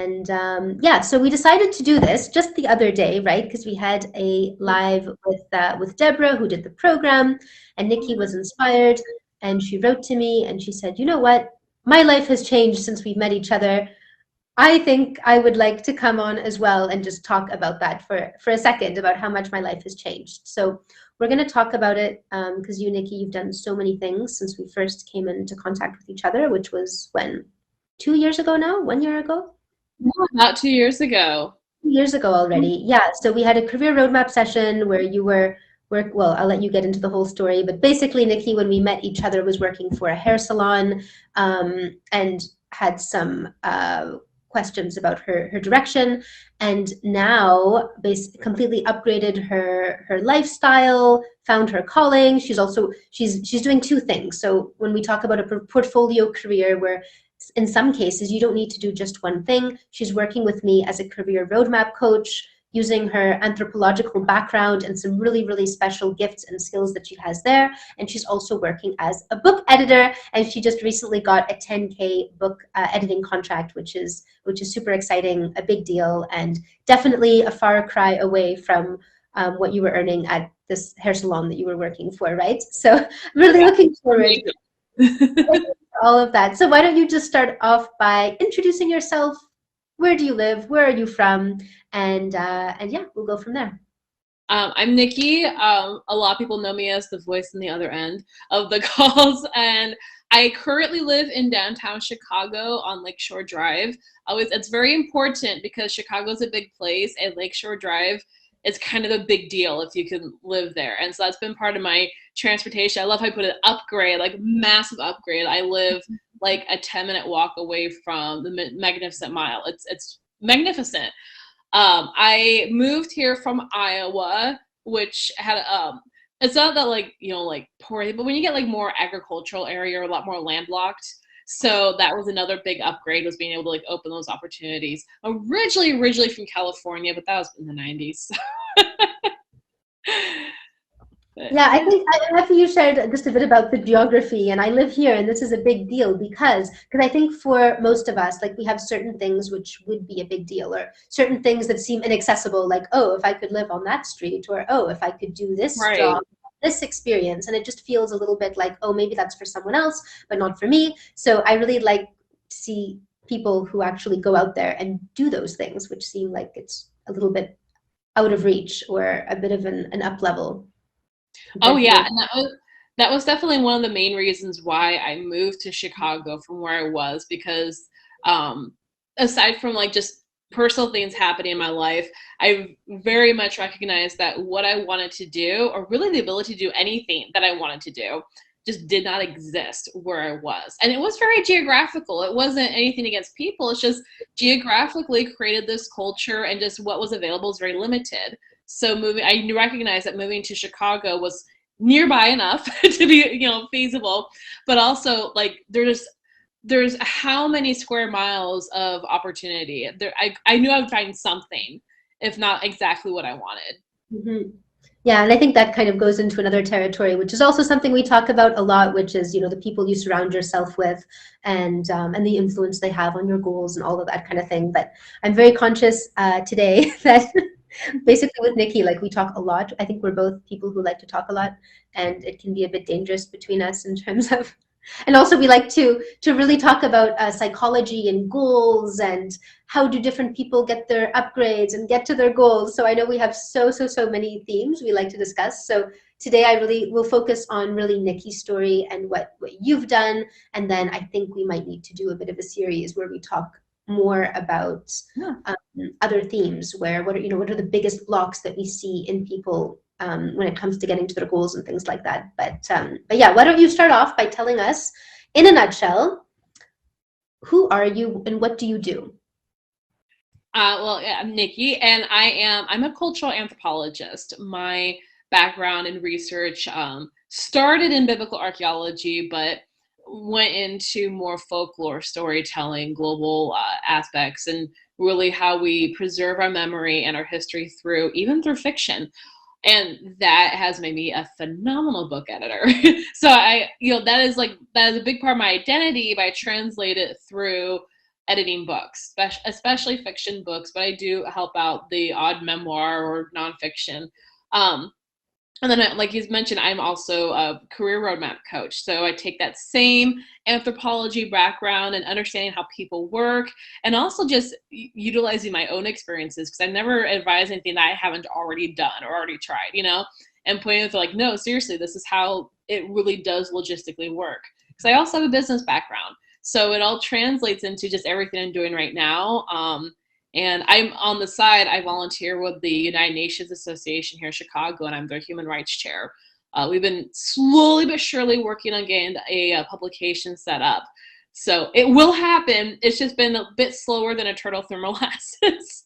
And yeah, so we decided to do this just the other day, right? Because we had a live with Deborah, who did the program, and Nikki was inspired, and she wrote to me and she said, you know what? My life has changed since we've met each other. I think I would like to come on as well and just talk about that for a second, about how much my life has changed. So we're going to talk about it because you, Nikki, you've done so many things since we first came into contact with each other, which was when, 2 years ago now, 1 year ago? No, not 2 years ago. 2 years ago already. Yeah. So we had a career roadmap session where you were well, I'll let you get into the whole story, but basically, Nikki, when we met each other, was working for a hair salon and had some questions about her direction, and now basically completely upgraded her lifestyle, found her calling. She's doing two things. So when we talk about a portfolio career, where in some cases you don't need to do just one thing, she's working with me as a career roadmap coach, using her anthropological background and some really, really special gifts and skills that she has there. And she's also working as a book editor, and she just recently got a 10K book editing contract, which is super exciting, a big deal, and definitely a far cry away from what you were earning at this hair salon that you were working for, right? So really Yeah. looking forward to all of that. So why don't you just start off by introducing yourself? Where do you live? Where are you from? And yeah, we'll go from there. I'm Nikki. A lot of people know me as the voice on the other end of the calls, and I currently live in downtown Chicago on Lakeshore Drive. It's very important because Chicago's a big place, and Lakeshore Drive is kind of a big deal if you can live there. And so that's been part of my transportation. I love how I put an upgrade, like massive upgrade. I live like a 10-minute walk away from the Magnificent Mile. It's magnificent. I moved here from Iowa, which had it's not that like like poor, but when you get like more agricultural area, or a lot more landlocked. So that was another big upgrade, was being able to like open those opportunities. Originally from California, but that was in the 90s. Yeah, I think I love you shared just a bit about the geography, and I live here, and this is a big deal because I think for most of us, like we have certain things which would be a big deal, or certain things that seem inaccessible, like, oh, if I could live on that street, or oh, if I could do this Right. job, this experience, and it just feels a little bit like, oh, maybe that's for someone else, but not for me. So I really like to see people who actually go out there and do those things, which seem like it's a little bit out of reach or a bit of an up level Oh compared to yeah, where. and that was definitely one of the main reasons why I moved to Chicago from where I was, because aside from like just personal things happening in my life, I very much recognized that what I wanted to do, or really the ability to do anything that I wanted to do, just did not exist where I was. And it was very geographical. It wasn't anything against people. It's just geographically created this culture, and just what was available is very limited. So I recognized that moving to Chicago was nearby enough to be feasible, but also like there's how many square miles of opportunity there. I knew I would find something, if not exactly what I wanted. Mhm. Yeah, and I think that kind of goes into another territory, which is also something we talk about a lot, which is, the people you surround yourself with, and the influence they have on your goals and all of that kind of thing. But I'm very conscious today that basically with Nikki, like we talk a lot. I think we're both people who like to talk a lot, and it can be a bit dangerous between us in terms of, and also we like to really talk about psychology and goals, and how do different people get their upgrades and get to their goals. So I know we have so many themes we like to discuss. So today I really will focus on really Nikki's story and what you've done, and then I think we might need to do a bit of a series where we talk more about Yeah. other themes, where what are the biggest blocks that we see in people when it comes to getting to their goals and things like that. But yeah, why don't you start off by telling us in a nutshell, who are you and what do you do? Well, yeah, I'm Nikki, and I'm a cultural anthropologist. My background in research started in biblical archaeology, but went into more folklore, storytelling, global aspects, and really how we preserve our memory and our history even through fiction. And that has made me a phenomenal book editor. So that is a big part of my identity, but I translate it through editing books, especially fiction books, but I do help out the odd memoir or nonfiction. And then, like you mentioned, I'm also a career roadmap coach. So I take that same anthropology background and understanding how people work, and also just utilizing my own experiences, because I never advise anything that I haven't already done or already tried, and pointing to like, no, seriously, this is how it really does logistically work. Because I also have a business background. So it all translates into just everything I'm doing right now. And I'm on the side, I volunteer with the United Nations Association here in Chicago, and I'm their human rights chair. We've been slowly but surely working on getting a publication set up. So it will happen. It's just been a bit slower than a turtle through molasses.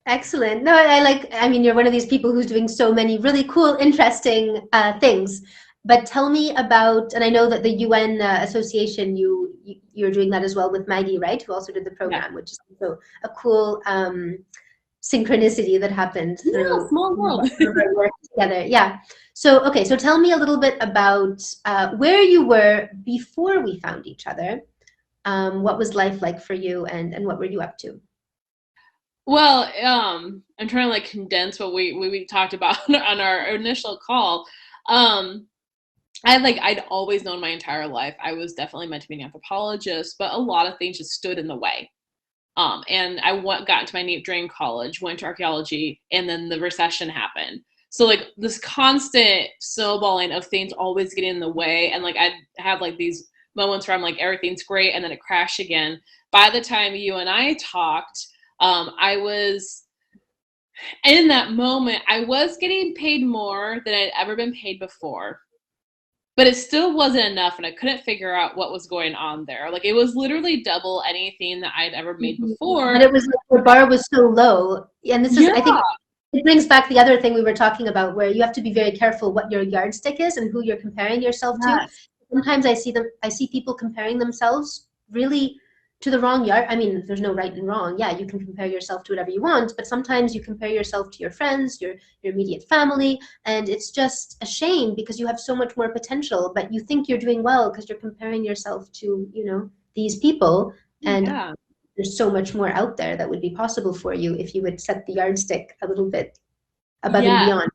Excellent. No, I mean, you're one of these people who's doing so many really cool, interesting things. But tell me about, and I know that the UN association, you're doing that as well with Maggie, right? Who also did the program, which is also a cool synchronicity that happened through small world. our work together. Yeah. So, okay. So tell me a little bit about where you were before we found each other. What was life like for you, and what were you up to? Well, I'm trying to like condense what we talked about on our initial call. I'd always known my entire life I was definitely meant to be an anthropologist, but a lot of things just stood in the way. And I got into my NAEP during college, went to archaeology, and then the recession happened. So like this constant snowballing of things always getting in the way, and like I'd have like these moments where I'm like everything's great, and then it crashed again. By the time you and I talked, I was in that moment, I was getting paid more than I'd ever been paid before. But it still wasn't enough, and I couldn't figure out what was going on there. Like, it was literally double anything that I'd ever made before. But it was like the bar was so low. And this is, I think, it brings back the other thing we were talking about, where you have to be very careful what your yardstick is and who you're comparing yourself to. Sometimes I see people comparing themselves really to the wrong yard. I mean, there's no right and wrong. Yeah, you can compare yourself to whatever you want, but sometimes you compare yourself to your friends, your immediate family, and it's just a shame because you have so much more potential, but you think you're doing well because you're comparing yourself to, these people, and there's so much more out there that would be possible for you if you would set the yardstick a little bit above and beyond.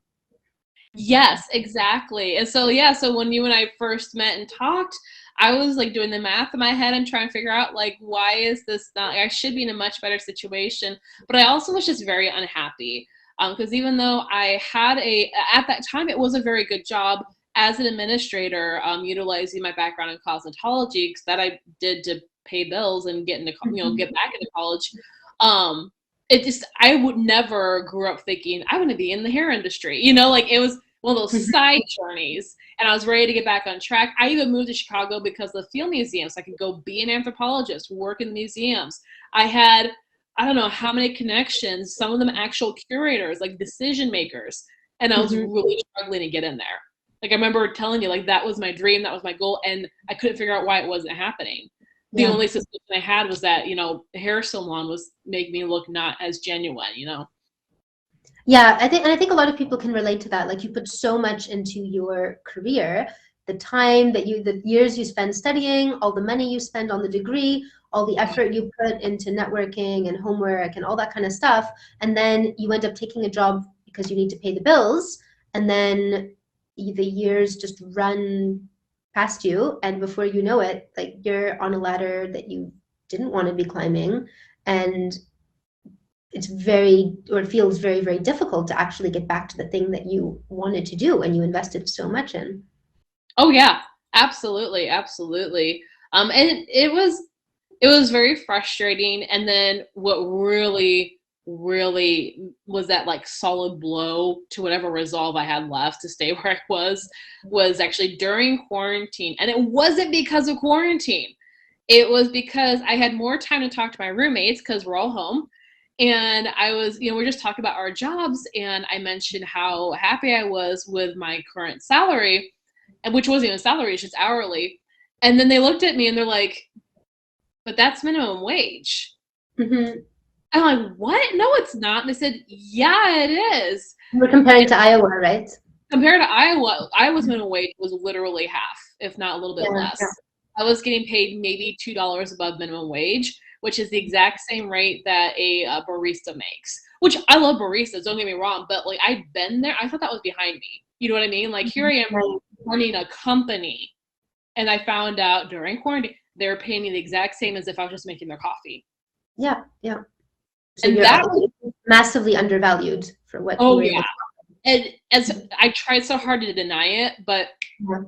Yes, exactly. And so, so when you and I first met and talked, I was like doing the math in my head and trying to figure out like, why is this not, I should be in a much better situation. But I also was just very unhappy because even though I had at that time, it was a very good job as an administrator, utilizing my background in cosmetology, because that I did to pay bills and get into, get back into college. I would never grew up thinking I want to be in the hair industry, like it was one of those side journeys, and I was ready to get back on track. I even moved to Chicago because of the field museums. I could go be an anthropologist, work in museums. I had, I don't know how many connections, some of them actual curators, like decision makers. And I was really struggling to get in there. Like I remember telling you, like that was my dream, that was my goal, and I couldn't figure out why it wasn't happening. The only suspicion I had was that, the hair salon was making me look not as genuine, Yeah, I think a lot of people can relate to that. Like you put so much into your career, the time that the years you spend studying, all the money you spend on the degree, all the effort you put into networking and homework and all that kind of stuff. And then you end up taking a job because you need to pay the bills. And then the years just run past you. And before you know it, like you're on a ladder that you didn't want to be climbing. And it feels very, very difficult to actually get back to the thing that you wanted to do and you invested so much in. Oh yeah, absolutely, absolutely. And it was very frustrating. And then what really, really was that like solid blow to whatever resolve I had left to stay where I was actually during quarantine. And it wasn't because of quarantine. It was because I had more time to talk to my roommates because we're all home. And I was, we're just talking about our jobs, and I mentioned how happy I was with my current salary, and which wasn't even salary, it's just hourly. And then they looked at me and they're like, but that's minimum wage. I'm like, what? No, it's not. And they said, yeah, it is. We're comparing to Iowa, right? Compared to Iowa's minimum wage was literally half, if not a little bit less. I was getting paid maybe $2 above minimum wage, which is the exact same rate that a barista makes. Which I love baristas, don't get me wrong, but like I'd been there, I thought that was behind me. You know what I mean? Like here I am Right. running a company, and I found out during quarantine they're paying me the exact same as if I was just making their coffee. Yeah, yeah. So And you're that was, massively undervalued for what you oh were able yeah. to. And as I tried so hard to deny it, but Yeah.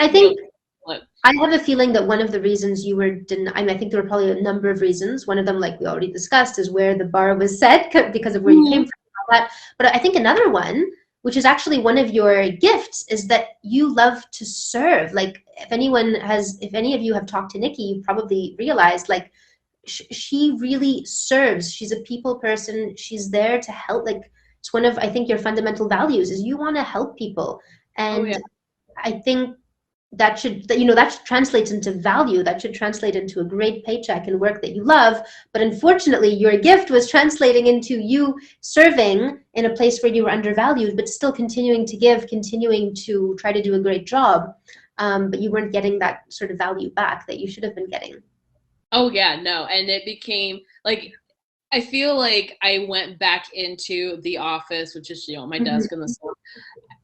I you think know, I have a feeling that one of the reasons you were I mean, I think there were probably a number of reasons. One of them, like we already discussed, is where the bar was set because of where you came mhm. from and all that. But I think another one, which is actually one of your gifts, is that you love to serve. Like if any of you have talked to Nikki, you probably realized like she really serves. She's a people person. She's there to help. Like it's one of I think your fundamental values is you want to help people, Oh yeah. and I think that should translate into value. That should translate into a great paycheck and work that you love. But unfortunately, your gift was translating into you serving in a place where you were undervalued, but still continuing to give, continuing to try to do a great job. But you weren't getting that sort of value back that you should have been getting. Oh yeah, no. And it became like I feel like I went back into the office, which is, my Mhm. desk in the salon,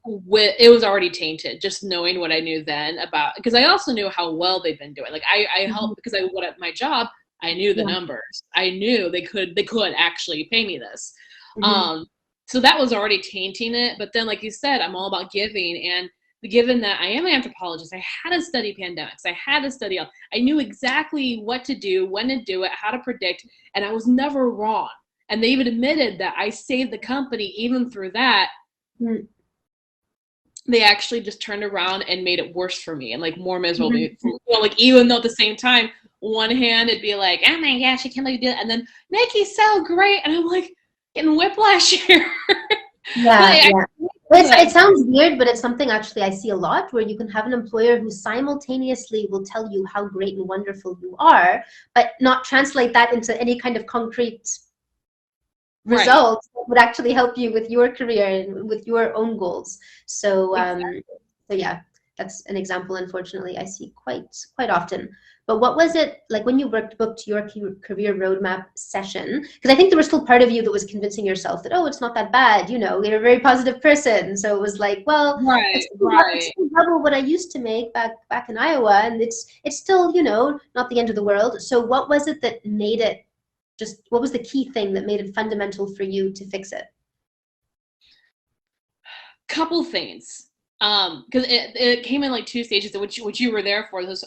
with it was already tainted, just knowing what I knew then about because I also knew how well they've been doing. Like I Mhm. helped because I what at my job, I knew the Yeah. numbers. I knew they could actually pay me this. Mhm. Um so that was already tainting it. But then like you said, I'm all about giving and given that I am an anthropologist, I had to study pandemics. I had to study I knew exactly what to do, when to do it, how to predict, and I was never wrong. And they even admitted that I saved the company even through that. Mhm. They actually just turned around and made it worse for me and like more miserable. Mhm. Like even though at the same time, one hand it'd be like, oh my gosh, I can't let you do that, and then Nikki's so great, and I'm like getting whiplash here. But Yeah, I yeah. Well, it sounds weird, but it's something actually I see a lot where you can have an employer who simultaneously will tell you how great and wonderful you are, but not translate that into any kind of concrete right, results that would actually help you with your career and with your own goals. So, exactly. so yeah, that's an example. Unfortunately, I see quite often. But what was it like when you booked your career roadmap session? Because I think there was still part of you that was convincing yourself that, oh, it's not that bad. You're a very positive person. So it was like, well, Right, it's right. still double what I used to make back in Iowa, and it's still not the end of the world. So what was it that made it just what was the key thing that made it fundamental for you to fix it? Couple things. Because it came in like two stages, which you were there for. Those,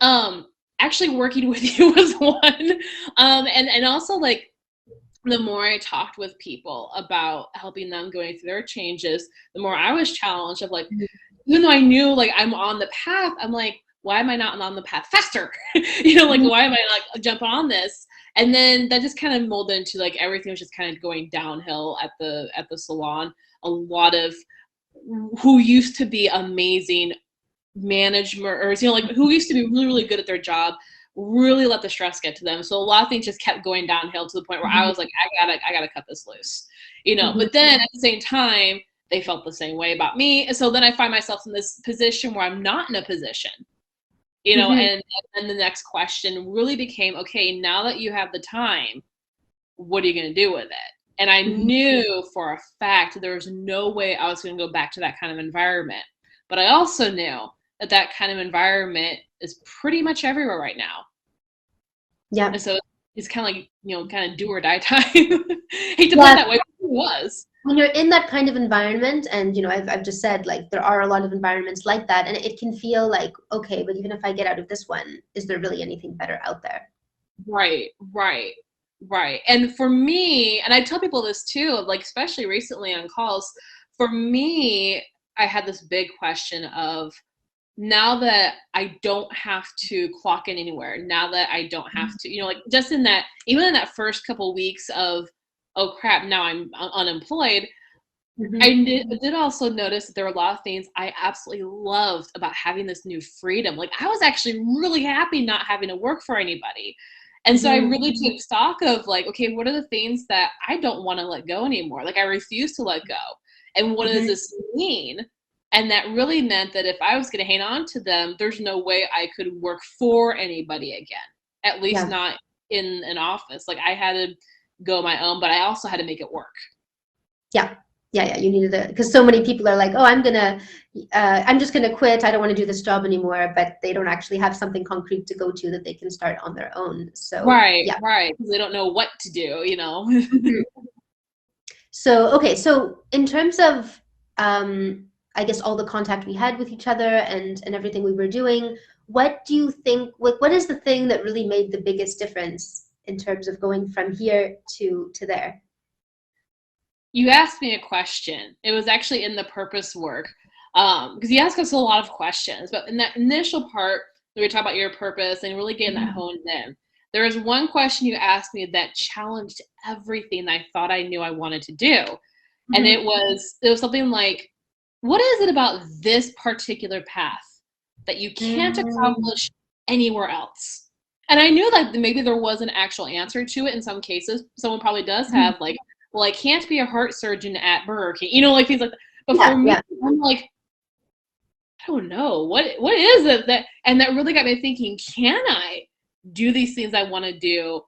um, actually working with you was one. And also like the more I talked with people about helping them going through their changes, the more I was challenged of like, even though I knew like I'm on the path, I'm like, why am I not on the path faster? Like Mhm, why am I like jump on this? And then that just kind of molded into like everything was just kind of going downhill at the salon. A lot of who used to be amazing managers, like who used to be really, really good at their job, really let the stress get to them. So a lot of things just kept going downhill to the point where I mhm, was like, I gotta cut this loose. mhm, But then at the same time, they felt the same way about me. And so then I find myself in this position where I'm not in a position, mhm, and then the next question really became, okay, now that you have the time, what are you going to do with it? And I mhm. knew for a fact there was no way I was going to go back to that kind of environment. But I also knew that that kind of environment is pretty much everywhere right now. Yeah. And so it's kind of like, kind of do or die time. Hate to put it Yeah. that way, but it was. When you're in that kind of environment, and I've just said like there are a lot of environments like that, and it can feel like, okay, but even if I get out of this one, is there really anything better out there? Right, right, right. And for me, and I tell people this too, like especially recently on calls, for me, I had this big question of now that I don't have to clock in anywhere, now that I don't have to, like just in that, even in that first couple weeks of, oh crap, now I'm unemployed, I Mhm, did also notice that there were a lot of things I absolutely loved about having this new freedom. Like I was actually really happy not having to work for anybody. And so I mhm, really took stock of like, okay, what are the things that I don't want to let go anymore? Like I refuse to let go. And what does mhm, this mean? And that really meant that if I was going to hang on to them, there's no way I could work for anybody again, at least Yeah. not in an office. Like I had to go my own, but I also had to make it work. Yeah. Yeah. You needed it because so many people are like, oh, I'm just gonna quit. I don't want to do this job anymore, but they don't actually have something concrete to go to that they can start on their own. So Right, yeah. right. Because they don't know what to do, you know. Mhm. So, okay, so in terms of, I guess all the contact we had with each other and everything we were doing, what do you think, what is the thing that really made the biggest difference in terms of going from here to there? You asked me a question. It was actually in the purpose work. Because you ask us a lot of questions, but in that initial part, where we talk about your purpose and really getting that Mhm. honed in, there was one question you asked me that challenged everything I thought I knew I wanted to do. And Mhm. it was something like, what is it about this particular path that you can't Mhm. accomplish anywhere else? And I knew that maybe there was an actual answer to it in some cases. Someone probably does Mhm. have like, well, I can't be a heart surgeon at Burger King, you know, like things like that. But Yeah, for me, yeah. I'm like, I don't know. What is it that, and that really got me thinking, can I do these things I want to do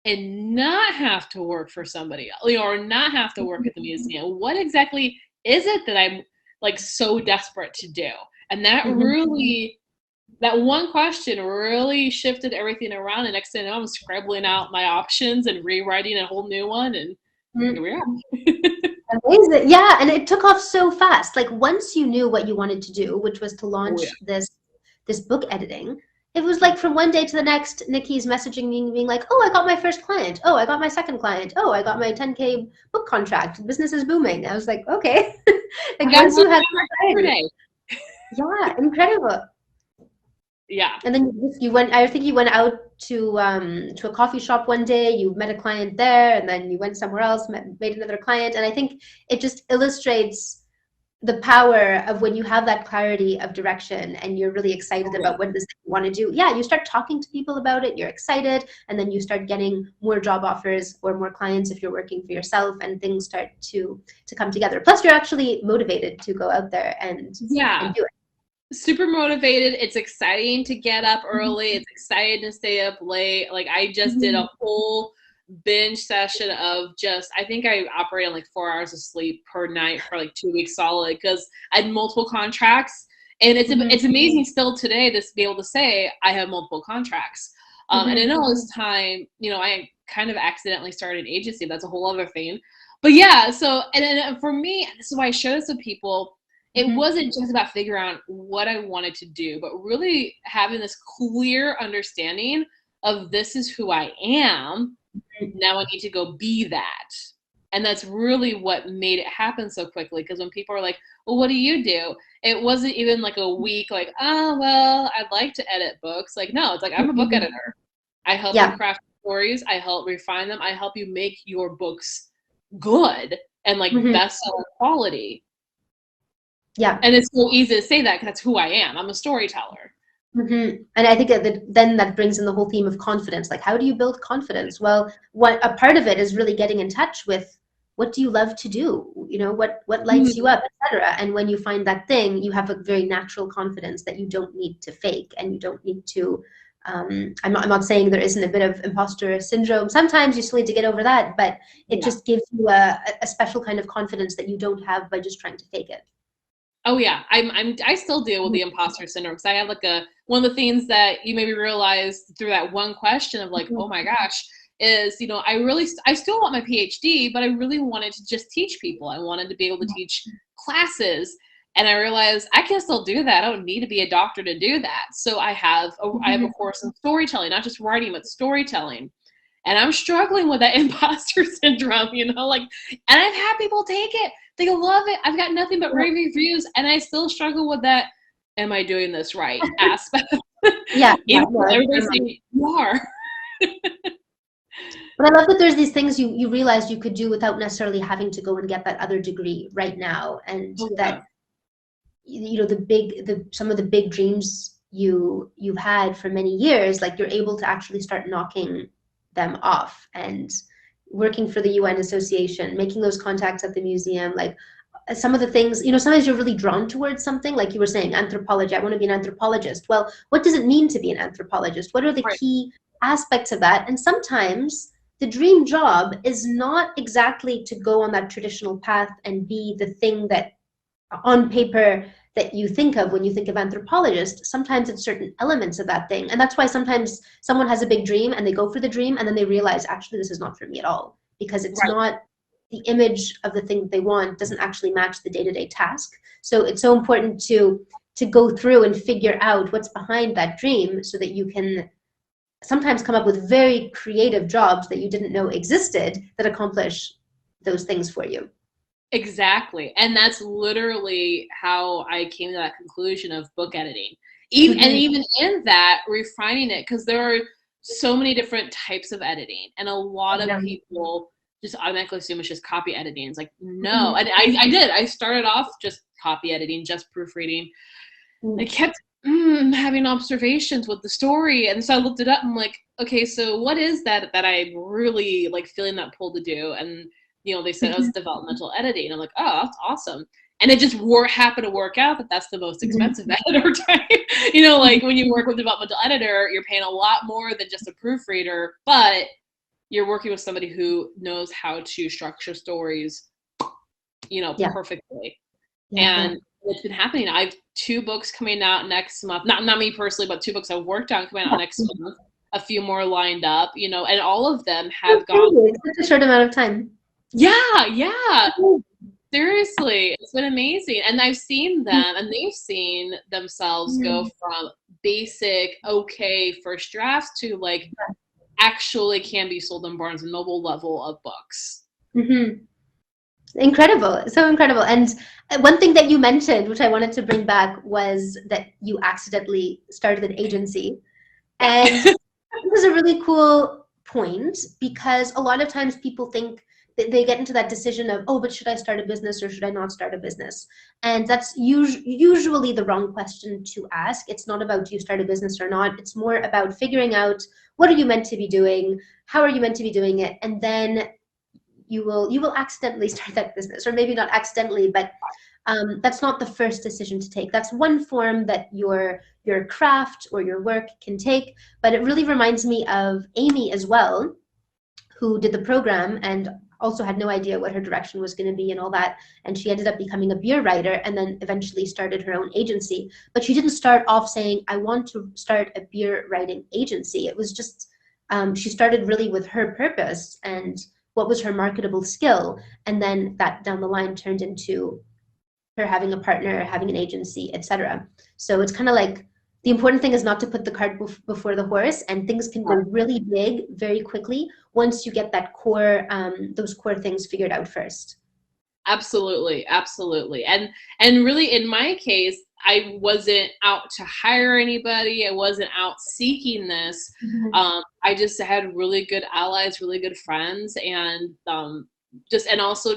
and not have to work for somebody else, you know, or not have to work at the museum? What exactly is it that I'm like so desperate to do? And that Mhm. really, that one question really shifted everything around. And next thing I know, I'm scribbling out my options and rewriting a whole new one. And here Mhm. we are. Amazing. Yeah, and it took off so fast. Like once you knew what you wanted to do, which was to Oh, launch yeah. this book editing, it was like from one day to the next, Nikki's messaging me being like, "Oh, I got my first client. Oh, I got my second client. Oh, I got my 10K book contract. Business is booming." I was like, "Okay." I Like got once one you had clarity. yesterday. Yeah, incredible. Yeah. And then you went, I think you went out to a coffee shop one day, you met a client there, and then you went somewhere else, made another client. And I think it just illustrates the power of when you have that clarity of direction and you're really excited Oh, yeah. about what it is that you want to do. Yeah, you start talking to people about it, you're excited, and then you start getting more job offers or more clients if you're working for yourself, and things start to come together. Plus, you're actually motivated to go out there and Yeah. do it. Super motivated. It's exciting to get up Mhm. early. It's exciting to stay up late. Like I just did Mhm. a whole binge session of just I think I operated on like 4 hours of sleep per night for like 2 weeks solid because I had multiple contracts. And Mhm. it's amazing still today to be able to say I have multiple contracts. And in Mhm. all this time, you know, I kind of accidentally started an agency. That's a whole other thing. But yeah, so and then for me, this is why I share this with people, it Mhm. wasn't just about figuring out what I wanted to do, but really having this clear understanding of this is who I am. Now I need to go be that. And that's really what made it happen so quickly. Because when people are like, well, what do you do? It wasn't even like a week, like, oh, well, I'd like to edit books. Like, no, it's like, I'm a book Mhm. editor. I help you Yeah. craft stories. I help refine them. I help you make your books good and like Mhm. bestseller quality. Yeah. And it's so easy to say that because that's who I am. I'm a storyteller. And I think then that brings in the whole theme of confidence. Like, how do you build confidence? Well, what a part of it is really getting in touch with what do you love to do? You know, what lights you Mhm. up, etc. And when you find that thing, you have a very natural confidence that you don't need to fake and you don't need to. I'm not saying there isn't a bit of imposter syndrome. Sometimes you still need to get over that, but it Yeah. just gives you a special kind of confidence that you don't have by just trying to fake it. Oh yeah. I still deal with the imposter syndrome because I have like a one of the things that you maybe realize through that one question of like, Mhm. oh my gosh, is you know I still want my PhD, but I really wanted to just teach people. I wanted to be able to teach classes. And I realized I can still do that. I don't need to be a doctor to do that. So I have a Mhm. course in storytelling, not just writing, but storytelling. And I'm struggling with that imposter syndrome, you know, like, and I've had people take it. They love it. I've got nothing but Yeah. rave reviews, and I still struggle with that. Am I doing this right? Aspect. Yeah, yeah, Even no, though I'm everybody's saying you are. But I love that there's these things you realized you could do without necessarily having to go and get that other degree right now, and Oh yeah. that you know the some of the big dreams you've had for many years, like you're able to actually start knocking them off and working for the UN association, making those contacts at the museum, like some of the things, sometimes you're really drawn towards something, like you were saying, anthropology. I want to be an anthropologist. Well, what does it mean to be an anthropologist? What are the Right. key aspects of that? And sometimes the dream job is not exactly to go on that traditional path and be the thing that on paper that you think of when you think of anthropologist. Sometimes it's certain elements of that thing. And that's why sometimes someone has a big dream and they go for the dream and then they realize, actually, this is not for me at all, because it's Right. not the image of the thing that they want doesn't actually match the day-to-day task. So it's so important to go through and figure out what's behind that dream so that you can sometimes come up with very creative jobs that you didn't know existed that accomplish those things for you. Exactly. And that's literally how I came to that conclusion of book editing. Even and even in that, refining it, because there are so many different types of editing, and a lot of people just automatically assume it's just copy editing. It's like, no. And I did. I started off just copy editing, just proofreading. I kept having observations with the story, and so I looked it up. And I'm like, okay, so what is that I'm really like feeling that pull to do? And they said, oh, it's developmental editing. I'm like, oh, that's awesome. And it just happened to work out that that's the most expensive editor type. Like when you work with a developmental editor, you're paying a lot more than just a proofreader, but you're working with somebody who knows how to structure stories, perfectly. And it's been happening. I have 2 books coming out next month. Not me personally, but 2 books I've worked on coming out next month. A few more lined up, and all of them have gone. Such a short amount of time. Yeah. Seriously, it's been amazing. And I've seen them, and they've seen themselves go from basic, okay, first drafts to like actually can be sold in Barnes and Noble level of books. Incredible. So incredible. And one thing that you mentioned, which I wanted to bring back, was that you accidentally started an agency. And it was a really cool point, because a lot of times people think that they get into that decision of, oh, but should I start a business or should I not start a business? And that's usually the wrong question to ask. It's not about, do you start a business or not? It's more about figuring out, what are you meant to be doing? How are you meant to be doing it? And then you will accidentally start that business, or maybe not accidentally, but that's not the first decision to take. That's one form that your craft or your work can take. But it really reminds me of Amy as well, who did the program and also had no idea what her direction was going to be and all that. And she ended up becoming a beer writer and then eventually started her own agency. But she didn't start off saying, I want to start a beer writing agency. It was just, she started really with her purpose and what was her marketable skill. And then that down the line turned into her having a partner, having an agency, etc. So it's kind of like, the important thing is not to put the cart before the horse, and things can go really big very quickly once you get that core, those core things figured out first. Absolutely. And really, in my case, I wasn't out to hire anybody. I wasn't out seeking this. I just had really good allies, really good friends, and also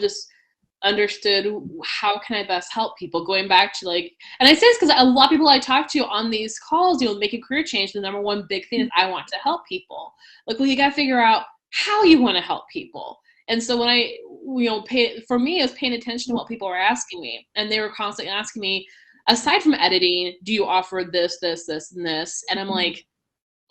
understood how can I best help people, going back to like, and I say this because a lot of people I talk to on these calls, make a career change. The number one big thing is I want to help people. Like, well, you got to figure out how you want to help people. And so when I, for me, I was paying attention to what people were asking me, and they were constantly asking me, aside from editing, do you offer this, this, this, and this? And I'm like,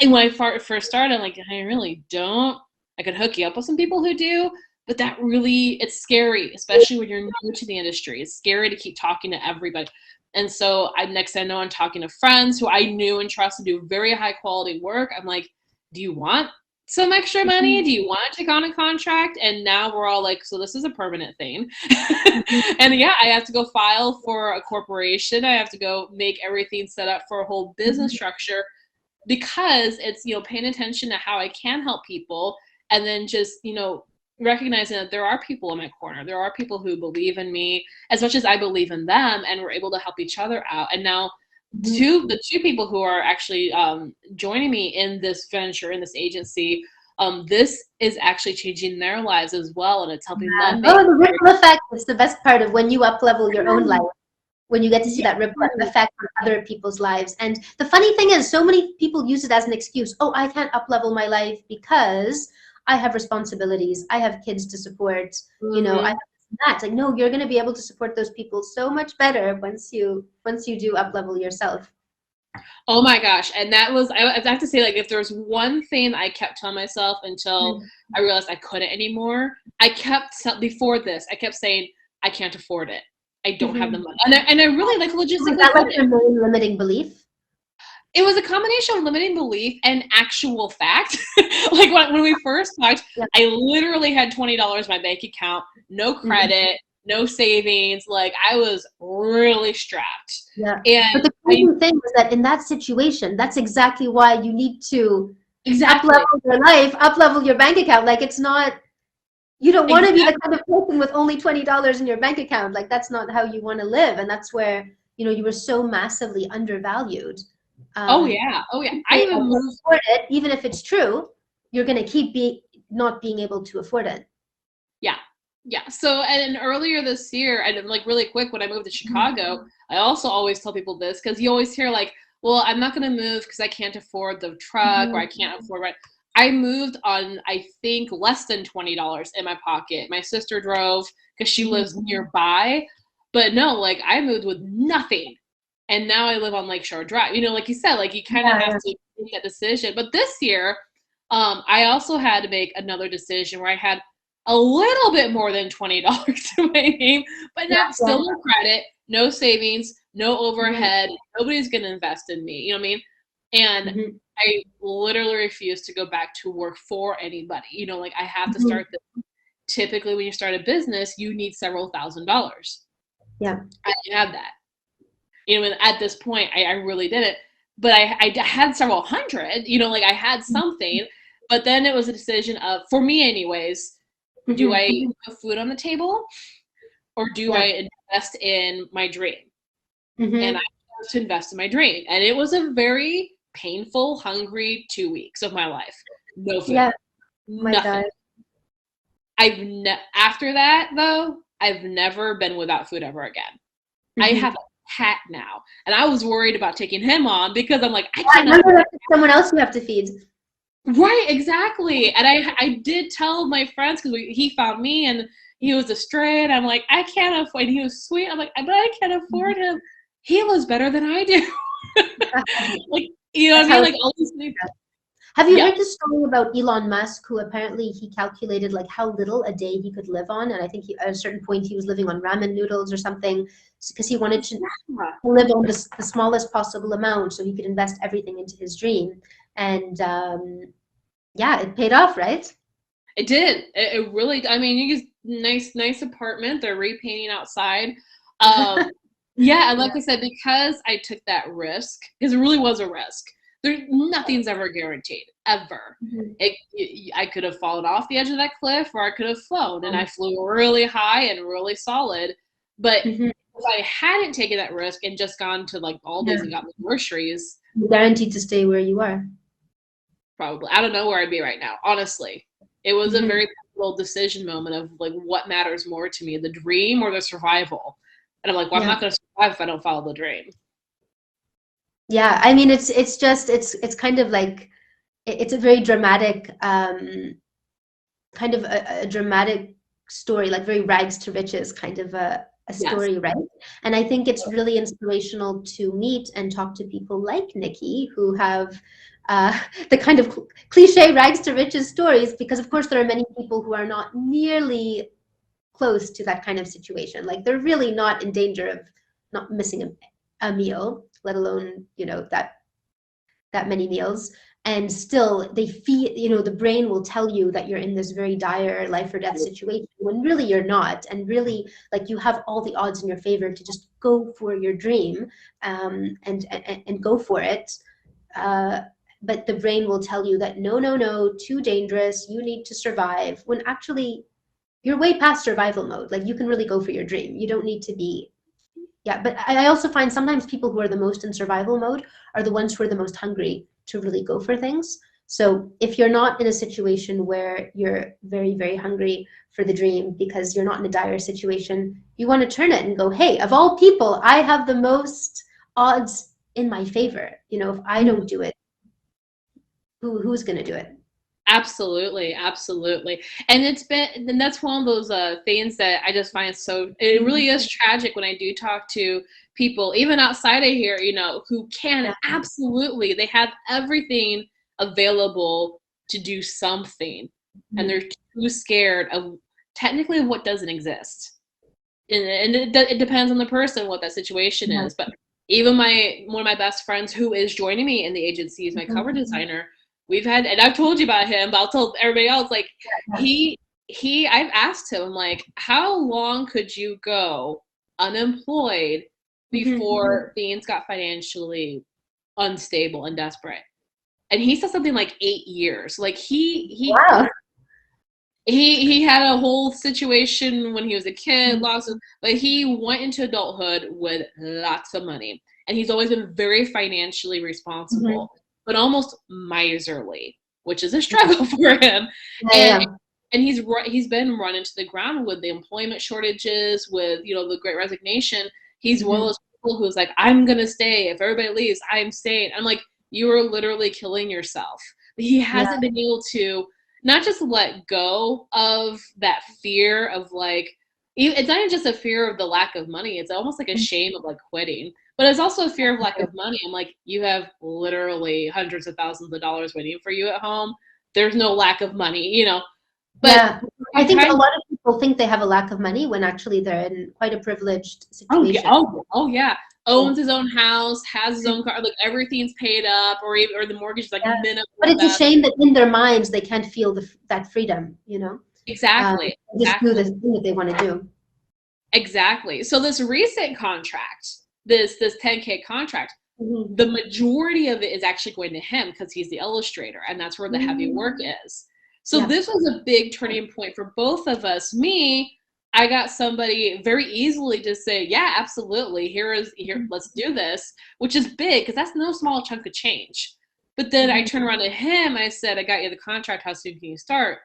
and when I first started, I'm like, I really don't. I could hook you up with some people who do, but that really, it's scary, especially when you're new to the industry. It's scary to keep talking to everybody. And so next thing I know, I'm talking to friends who I knew and trusted do very high quality work. I'm like, do you want some extra money? Do you want to take on a contract? And now we're all like, so this is a permanent thing. And yeah, I have to go file for a corporation. I have to go make everything set up for a whole business structure, because it's, paying attention to how I can help people, and then just, recognizing that there are people in my corner. There are people who believe in me as much as I believe in them, and we're able to help each other out. And now the two people who are actually joining me in this venture, in this agency, this is actually changing their lives as well, and it's helping them. The ripple effect is the best part of when you up-level your own life, when you get to see that ripple effect on other people's lives. And the funny thing is, so many people use it as an excuse. Oh, I can't up-level my life because I have responsibilities. I have kids to support. I have that. Like, no, you're going to be able to support those people so much better once you do up level yourself. Oh my gosh. And that was, I have to say, like, if there was one thing I kept telling myself until I realized I couldn't anymore, before this, I kept saying, I can't afford it. I don't have the money. And I really, like, logistically Was that like couldn't. your main limiting belief? It was a combination of limiting belief and actual fact. Like when we first talked, Yeah. I literally had $20 in my bank account, no credit, no savings. Like I was really strapped. Yeah. And But the crazy thing was that in that situation, that's exactly why you need to up-level your life, up-level your bank account. Like it's not, you don't want to be the kind of person with only $20 in your bank account. Like that's not how you want to live. And that's where, you know, you were so massively undervalued. Oh yeah. I even moved. Afford it, even if it's true, you're going to keep not being able to afford it. Yeah. So, and earlier this year, and like really quick, when I moved to Chicago, I also always tell people this because you always hear like, well, I'm not going to move because I can't afford the truck or I can't afford rent. I moved on, I think, less than $20 in my pocket. My sister drove because she lives nearby. But no, like I moved with nothing. And now I live on Lakeshore Drive. You know, like you said, like you kind of have to make that decision. But this year, I also had to make another decision where I had a little bit more than $20 to my name, but not still no credit, no savings, no overhead. Nobody's going to invest in me. You know what I mean? And I literally refuse to go back to work for anybody. You know, like I have to start this. Typically, when you start a business, you need several $1,000s. Yeah. I didn't have that. You know, and at this point, I really didn't. But I had several hundred, you know, like I had something. But then it was a decision of, for me anyways, do I put food on the table or do I invest in my dream? And I chose to invest in my dream. And it was a very painful, hungry 2 weeks of my life. No food. Yeah. Nothing. After that, though, I've never been without food ever again. I have a cat now. And I was worried about taking him on because I'm like, I can't. That's someone else you have to feed. Right, exactly. And I did tell my friends because he found me and he was a stray, and I'm like, I can't afford. And he was sweet. I'm like, but I can't afford him. He lives better than I do. Like, you know what I mean? Like all these things. Have you heard the story about Elon Musk, who apparently he calculated like how little a day he could live on, and I think at a certain point he was living on ramen noodles or something because he wanted to live on the smallest possible amount so he could invest everything into his dream. And yeah, it paid off, right? It did. It really. I mean, you get nice apartment. They're repainting outside. Yeah, and like I said, because I took that risk, because it really was a risk. Nothing's ever guaranteed, ever. I could have fallen off the edge of that cliff, or I could have flown, and I flew really high and really solid. But if I hadn't taken that risk and just gone to like Aldi's and got the groceries, you're guaranteed to stay where you are. Probably. I don't know where I'd be right now, honestly. It was a very pivotal decision moment of like what matters more to me, the dream or the survival. And I'm like, well, I'm not going to survive if I don't follow the dream. Yeah, I mean, it's kind of like it's a very dramatic kind of a dramatic story, like very rags to riches kind of a story, right? And I think it's really inspirational to meet and talk to people like Nikki who have the kind of cliche rags to riches stories, because of course there are many people who are not nearly close to that kind of situation. Like they're really not in danger of not missing a meal, let alone, you know, that many meals. And still they feel, you know, the brain will tell you that you're in this very dire life or death situation when really you're not. And really, like, you have all the odds in your favor to just go for your dream and go for it. But the brain will tell you that no, too dangerous, you need to survive, when actually you're way past survival mode. Like you can really go for your dream. You don't need to be. Yeah, but I also find sometimes people who are the most in survival mode are the ones who are the most hungry to really go for things. So if you're not in a situation where you're very, very hungry for the dream because you're not in a dire situation, you want to turn it and go, hey, of all people, I have the most odds in my favor. You know, if I don't do it, who's going to do it? Absolutely, absolutely. And that's one of those things that I just find so, it Mhm. really is tragic when I do talk to people, even outside of here, who can Yeah. absolutely, they have everything available to do something, and they're Mhm. too scared of technically what doesn't exist. And it depends on the person what that situation Yeah. is. But even my one of my best friends who is joining me in the agency is my Mhm. cover designer. We've had, and I've told you about him, but I'll tell everybody else. Like Yeah. I've asked him, like, how long could you go unemployed Mhm. before things got financially unstable and desperate? And he said something like 8 years. Like Wow. he had a whole situation when he was a kid, Mhm. lots of, but he went into adulthood with lots of money, and he's always been very financially Mhm. responsible, but almost miserly, which is a struggle for him. Yeah, and yeah. and he's been run into the ground with the employment shortages, with the Great Resignation. He's one of Mhm. those people who's like, I'm gonna stay. If everybody leaves, I'm staying. I'm like, you are literally killing yourself. But he Yeah. hasn't been able to not just let go of that fear of, like, it's not even just a fear of the lack of money, it's almost like a shame of like quitting, but it's also a fear of lack of money. I'm like, you have literally hundreds of thousands of dollars waiting for you at home. There's no lack of money. But Yeah. I you think a kind of, lot of people think they have a lack of money when actually they're in quite a privileged oh yeah, situation. oh yeah, Yeah. owns his own house, has his own car, like everything's paid up, or the mortgage is like Yeah. minimal But at it's a best. shame that in their minds they can't feel that freedom, you know? Exactly, Just do exactly. the thing that they want to do. Exactly. So this recent contract, this 10K contract, Mhm. the majority of it is actually going to him because he's the illustrator, and that's where the heavy work Mm. is. So Yeah. this was a big turning point for both of us. Me, I got somebody very easily to say, yeah, absolutely. Here, let's do this, which is big because that's no small chunk of change. But then I Mhm. turned around to him, I said, I got you the contract, how soon can you start?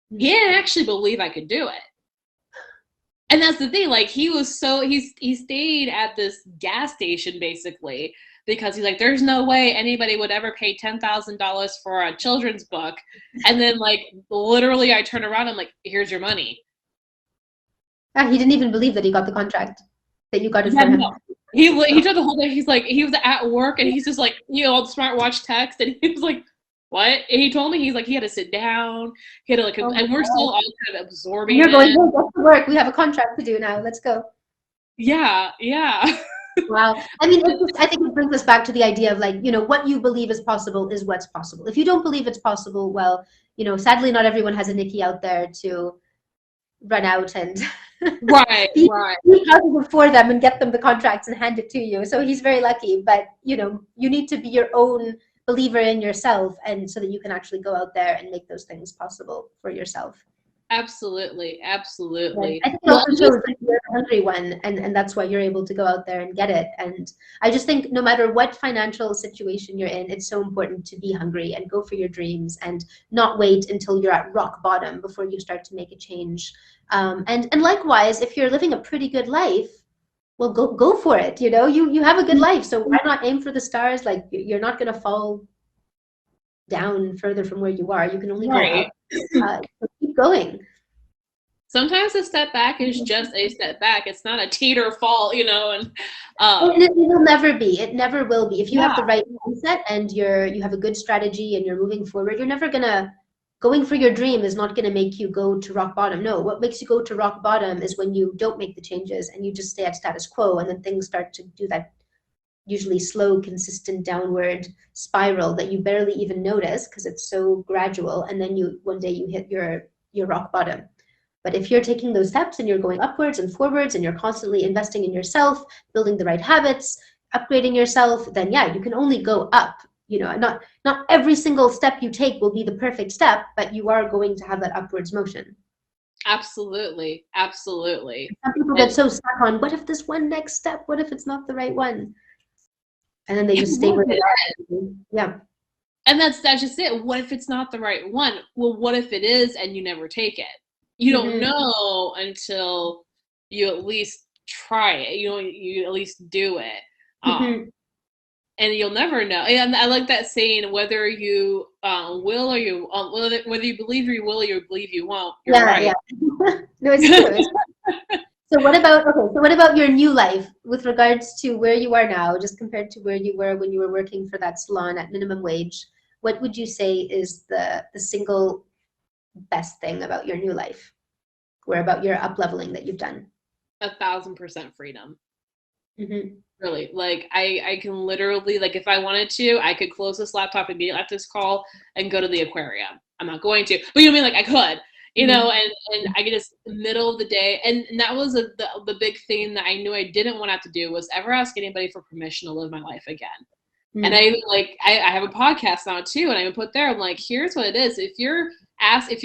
He Mhm. didn't actually believe I could do it. And that's the thing, like, he stayed at this gas station basically because he's like, there's no way anybody would ever pay $10,000 for a children's book. And then, like, literally I turn around, I'm like, here's your money. Ah, he didn't even believe that he got the contract, that you got it Yeah, for him. no. He took the whole day. He's like, he was at work and he's just like, all the smartwatch text, and he was like, what? And he told me, he's like, he had to sit down, he had to, like, Oh my and we're still God. all kind of And absorbing you're going, it. hey, get to work. We have a contract to do now. Let's go. Yeah, yeah. Wow. I mean, I think it brings us back to the idea of, like, what you believe is possible is what's possible. If you don't believe it's possible, well, sadly, not everyone has a Nikki out there to run out and Right, be, right. be positive for them and get them the contracts and hand it to you. So he's very lucky, but you need to be your own believer in yourself, and so that you can actually go out there and make those things possible for yourself. Absolutely, Right. absolutely. I think it Well, also and shows just that you're a hungry one, and that's why you're able to go out there and get it. And I just think no matter what financial situation you're in, it's so important to be hungry and go for your dreams and not wait until you're at rock bottom before you start to make a change. And likewise, if you're living a pretty good life, well, go for it. You have a good life, so why not aim for the stars? Like, you're not going to fall down further from where you are. You can only go right. up. So keep going. Sometimes a step back is just a step back. It's not a teeter fall, and And it will never be. It never will be. If you have yeah, the right mindset and you have a good strategy and you're moving forward, you're never gonna going for your dream is not gonna make you go to rock bottom. No, what makes you go to rock bottom is when you don't make the changes and you just stay at status quo, and then things start to do that usually slow, consistent downward spiral that you barely even notice because it's so gradual, and then one day you hit your rock bottom. But if you're taking those steps and you're going upwards and forwards and you're constantly investing in yourself, building the right habits, upgrading yourself, then yeah, you can only go up. Not every single step you take will be the perfect step, but you are going to have that upwards motion. absolutely, absolutely. Some people get And so stuck on, what if this one next step? What if it's not the right one? And then they and just stay what where if they it are. Yeah. and that's just it. What if it's not the right one? Well, what if it is and you never take it? You don't Hmm. know until you at least try it. You at least do it. Um, Hmm. and you'll never know. And I like that saying, whether you will or you whether you believe you will or you believe you won't. You're Yeah, right. yeah. No, it's true. It's true. So what about your new life with regards to where you are now, just compared to where you were when you were working for that salon at minimum wage? What would you say is the single best thing about your new life or about your up leveling that you've done? 1,000% freedom. Hmm. Really, like I can literally, like, if I wanted to, I could close this laptop immediately after this call and go to the aquarium. I'm not going to, but you know what I mean? Like, I could, Hmm. and I could just middle of the day, and that was the big thing that I knew I didn't want to have to do was ever ask anybody for permission to live my life again. And Hmm. I have a podcast now too, and I even put there, I'm like, here's what it is. If you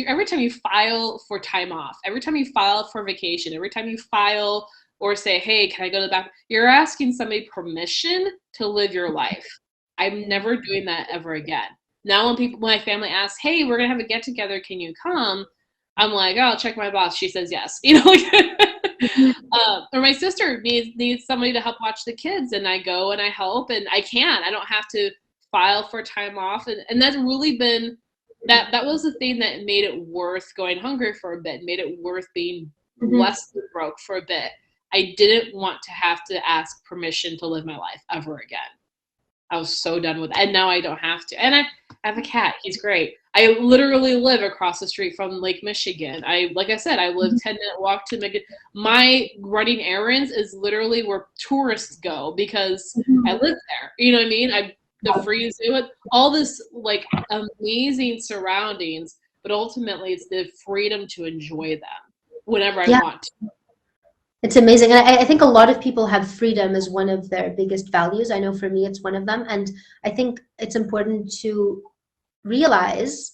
every time you file for time off, every time you file for vacation, every time you file or say, hey, can I go to the back? You're asking somebody permission to live your life. I'm never doing that ever again. Now when my family asks, hey, we're gonna have a get together, can you come? I'm like, oh, I'll check my boss. She says yes. Or my sister needs somebody to help watch the kids, and I go and I help, and I don't have to file for time off, and that's really been that was the thing that made it worth going hungry for a bit, made it worth being Hmm. less than broke for a bit. I didn't want to have to ask permission to live my life ever again. I was so done with it. And now I don't have to. And I have a cat. He's great. I literally live across the street from Lake Michigan. Like I said, I live 10-minute walk to Michigan. My running errands is literally where tourists go because I live there. You know what I mean? The freeze, all this like amazing surroundings, but ultimately it's the freedom to enjoy them whenever I Yeah. want to. It's amazing. And I think a lot of people have freedom as one of their biggest values. I know for me, it's one of them. And I think it's important to realize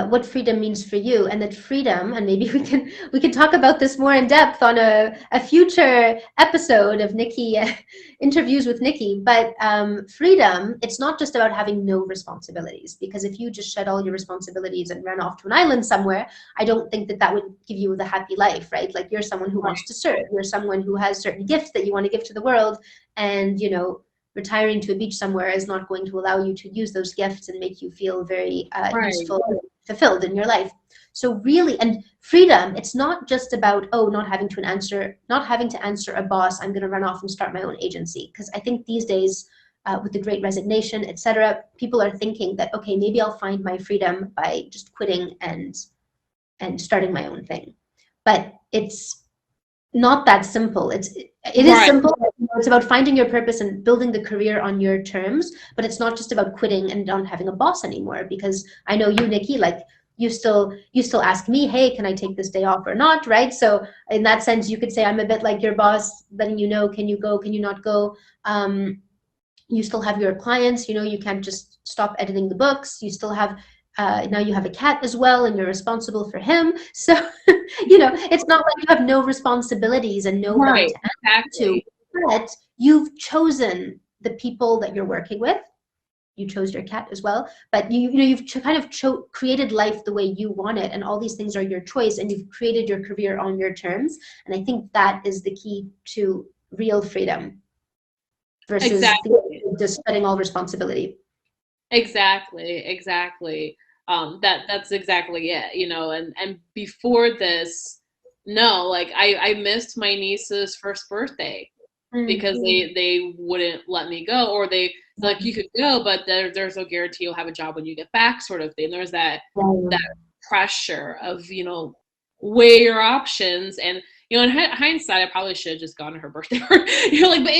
what freedom means for you, and that freedom, and maybe we can talk about this more in depth on a future episode of Nikki interviews with Nikki. But freedom, it's not just about having no responsibilities, because if you just shed all your responsibilities and ran off to an island somewhere, I don't think that that would give you the happy life, right? Like, you're someone who wants to serve, you're someone who has certain gifts that you want to give to the world, and retiring to a beach somewhere is not going to allow you to use those gifts and make you feel very Right. useful, fulfilled in your life. So really, and freedom, it's not just about, oh, not having to answer a boss. I'm going to run off and start my own agency. Because I think these days, with the Great Resignation, etc., people are thinking that, okay, maybe I'll find my freedom by just quitting and starting my own thing. But it's not that simple. It is Right. simple. It's about finding your purpose and building the career on your terms, but it's not just about quitting and not having a boss anymore. Because I know you, Nikki, like, you still ask me, hey, can I take this day off or not, right? So in that sense, you could say I'm a bit like your boss, letting you know, can you go, can you not go? You still have your clients, you can't just stop editing the books. You still have now you have a cat as well, and you're responsible for him. So it's not like you have no responsibilities and no one Right. to answer to, Exactly. but you've chosen the people that you're working with. You chose your cat as well, but you've kind of created life the way you want it, and all these things are your choice, and you've created your career on your terms. And I think that is the key to real freedom versus Exactly. just spreading all responsibility. Exactly. That's exactly it, and before this, no, like I missed my niece's first birthday Mm. because they wouldn't let me go, or they like, you could go, but there's no guarantee you'll have a job when you get back, sort of thing. There's that pressure of, weigh your options. And in hindsight, I probably should have just gone to her birthday party. Like, but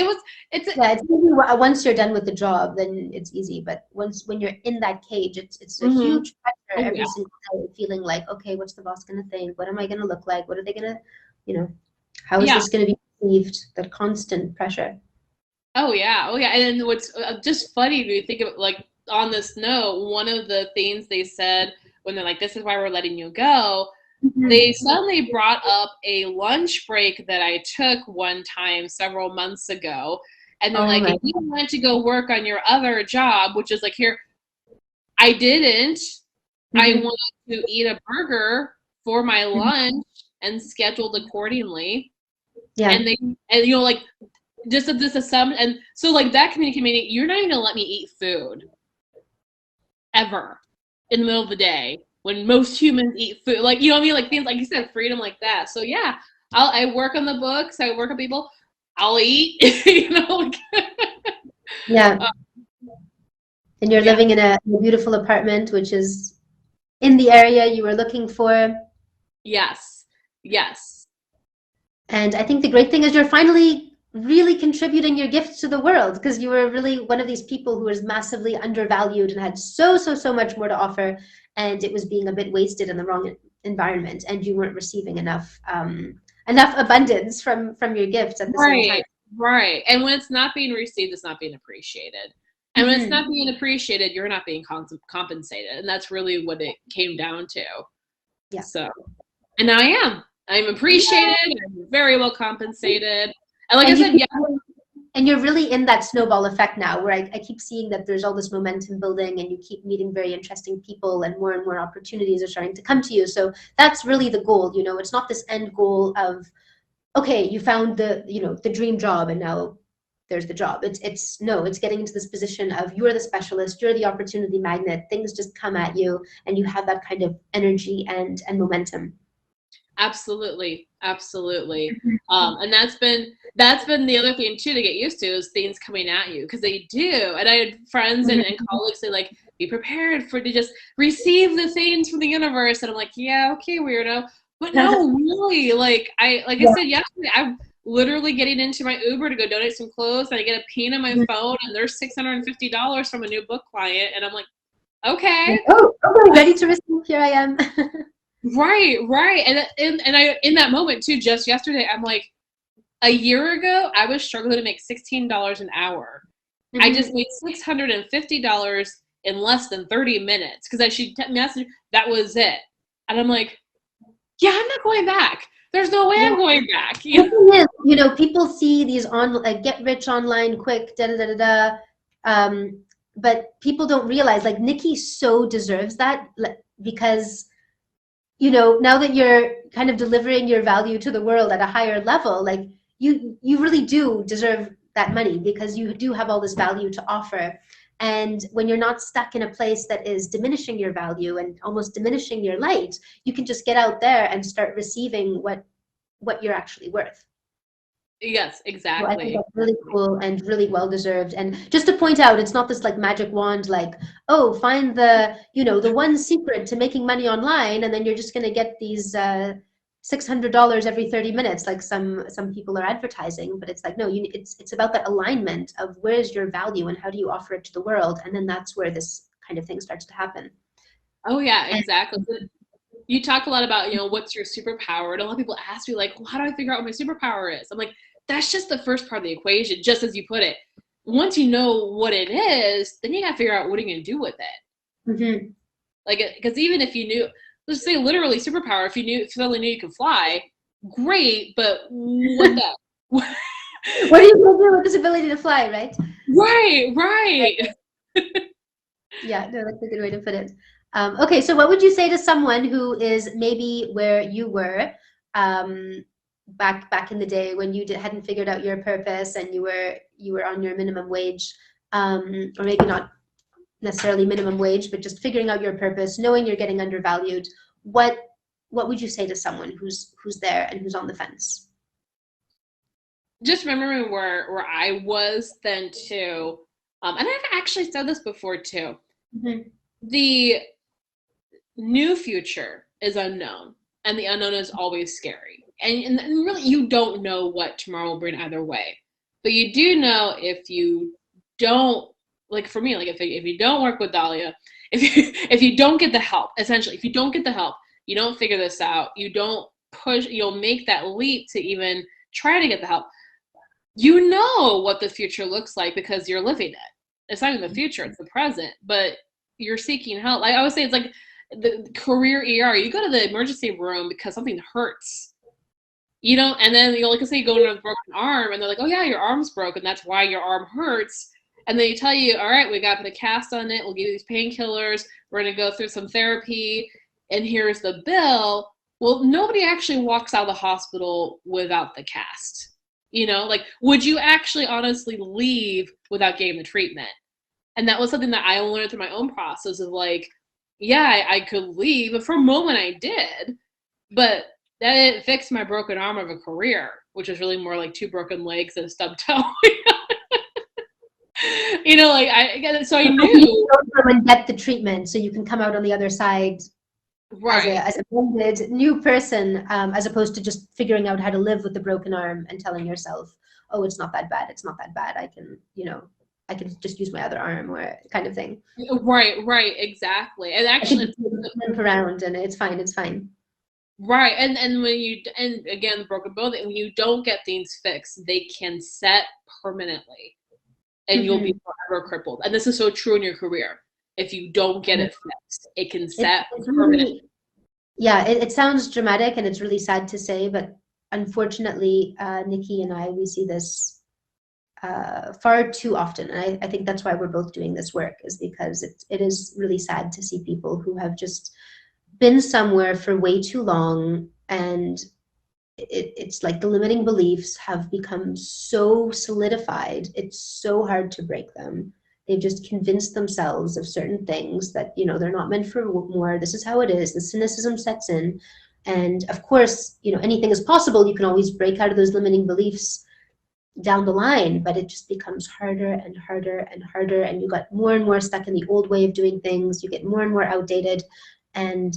it's Yeah, it's easy. Once you're done with the job, then it's easy. But when you're in that cage, it's a Mhm. huge pressure Oh every yeah. single day, feeling like, okay, what's the boss gonna think? What am I gonna look like? What are they gonna, you know, how is Yeah. this gonna be perceived? That constant pressure. Oh yeah, oh yeah. And then what's just funny to think of, like, on this note, one of the things they said when they're like, "This is why we're letting you go," they Mhm. suddenly brought up a lunch break that I took one time several months ago, and they're Oh like, my. "If you want to go work on your other job," which is like, here, I didn't. I Mhm. wanted to eat a burger for my lunch and scheduled accordingly, Yeah. and like, just this assumption, and so like that community, you're not even gonna let me eat food ever. in the middle of the day when most humans eat food. Like, you know what I mean? Like things like you said, freedom like that. So yeah, I work on the books, I work on people, I'll eat, you know, like Yeah. uh, And you're yeah. living in a beautiful apartment, which is in the area you were looking for. Yes. Yes. And I think the great thing is you're finally really contributing your gift to the world, because you were really one of these people who was massively undervalued and had so much more to offer, and it was being a bit wasted in the wrong environment, and you weren't receiving enough abundance from your gifts at the same time. Right. Right. And when it's not being received, it's not being appreciated. And when it's Hmm. not being appreciated, you're not being compensated. And that's really what it came down to. Yeah. So, and now I am. I'm appreciated. I'm very well compensated. And like I And you said, yeah. and you're really in that snowball effect now, where I keep seeing that there's all this momentum building, and you keep meeting very interesting people, and more opportunities are starting to come to you. So that's really the goal. It's not this end goal of, okay, you found the dream job, and now there's the job. It's no, it's getting into this position of you're the specialist, you're the opportunity magnet. Things just come at you, and you have that kind of energy and momentum. Absolutely, absolutely. And that's been the other thing too to get used to is things coming at you because they do. And I had friends and colleagues say like, be prepared for to just receive the things from the universe. And I'm like, yeah, okay, weirdo. But no, really, like I Yeah. said yesterday, I'm literally getting into my Uber to go donate some clothes, and I get a ping on my phone, and there's $650 from a new book client, and I'm like, okay. Like, oh, okay, ready to receive. Here I am. Right, right. And I in that moment too, just yesterday, I'm like, a year ago, I was struggling to make $16 an hour. I just Mhm. made $650 in less than 30 minutes because she messaged that was it. And I'm like, yeah, I'm not going back. There's no way Yeah. I'm going back. The thing is, people see these get rich online quick, da da da da da. But people don't realize, like, Nikki so deserves that, because now that you're kind of delivering your value to the world at a higher level, like, you really do deserve that money, because you do have all this value to offer. And when you're not stuck in a place that is diminishing your value and almost diminishing your light, you can just get out there and start receiving what you're actually worth. Yes, So I think exactly. that's really cool and really well deserved. And just to point out, it's not this like magic wand, like, oh, find the one secret to making money online, and then you're just going to get these $600 every 30 minutes, like some people are advertising. But it's like, no, it's about that alignment of where's your value and how do you offer it to the world, and then that's where this kind of thing starts to happen. Oh yeah, And exactly. You talk a lot about, what's your superpower? And a lot of people ask me, like, well, how do I figure out what my superpower is? I'm like, that's just the first part of the equation, just as you put it. Once you know what it is, then you got to figure out what are you going to do with it. Mhm. Like, because even if you knew, let's say literally superpower, if you suddenly knew you could fly, great, but what the? What are you going to do with this ability to fly, right? Right, right. Yeah, no, that's a good way to put it. Okay, so what would you say to someone who is maybe where you were, back in the day when you hadn't figured out your purpose, and you were on your minimum wage, or maybe not necessarily minimum wage, but just figuring out your purpose, knowing you're getting undervalued. What what would you say to someone who's there and who's on the fence? Just remembering where I was then too. And I've actually said this before too. Mhm. The new future is unknown, and the unknown is always scary. And really, you don't know what tomorrow will bring either way. But you do know if you don't, like for me, like if you don't work with Dahlia, if you don't get the help, essentially, if you don't get the help, you don't figure this out, you don't push, you'll make that leap to even try to get the help. You know what the future looks like because you're living it. It's not even the future, it's the present, but you're seeking help. Like I always say, it's like the career ER. You go to the emergency room because something hurts. And then like I say, you go into a broken arm, and they're like, "Oh yeah, your arm's broken. That's why your arm hurts." And they tell you, "All right, we got to put a cast on it. We'll give you these painkillers. We're gonna go through some therapy, and here's the bill." Well, nobody actually walks out of the hospital without the cast. Like, would you actually honestly leave without getting the treatment? And that was something that I learned through my own process of like, yeah, I could leave, but for a moment I did, but that didn't fix my broken arm of a career, which was really more like two broken legs and a stubbed toe. Like so I knew. And get the treatment so you can come out on the other side Right. as a bonded new person, as opposed to just figuring out how to live with the broken arm and telling yourself, oh, it's not that bad. It's not that bad. I can, I can just use my other arm, or kind of thing. Right, exactly. And I can actually, limp around and it's fine. It's fine. right. And and again, the broken bone, when you don't get things fixed, they can set permanently, and you'll be forever crippled. And this is so true in your career. If you don't get it fixed, it can set It's permanently. really, yeah, it sounds dramatic and it's really sad to say, but unfortunately, Nikki and I, we see this far too often. And I think that's why we're both doing this work, is because it is really sad to see people who have just been somewhere for way too long, and it's like the limiting beliefs have become so solidified, it's so hard to break them. They've just convinced themselves of certain things that, they're not meant for more. This is how it is. The cynicism sets in. And of course, anything is possible. You can always break out of those limiting beliefs down the line, but it just becomes harder and harder and harder. And you got more and more stuck in the old way of doing things. You get more and more outdated. And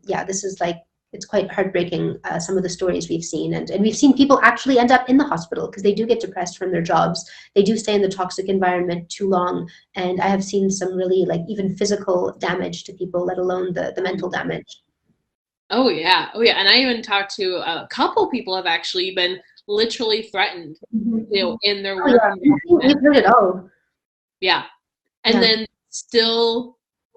yeah, this is like, it's quite heartbreaking, some of the stories we've seen. And we've seen people actually end up in the hospital because they do get depressed from their jobs. They do stay in the toxic environment too long. And I have seen some really, like, even physical damage to people, let alone the mental damage. Oh yeah, and I even talked to a couple people have actually been literally threatened, in their Oh, work yeah. environment. We've heard it all. Yeah, and Yeah. then still,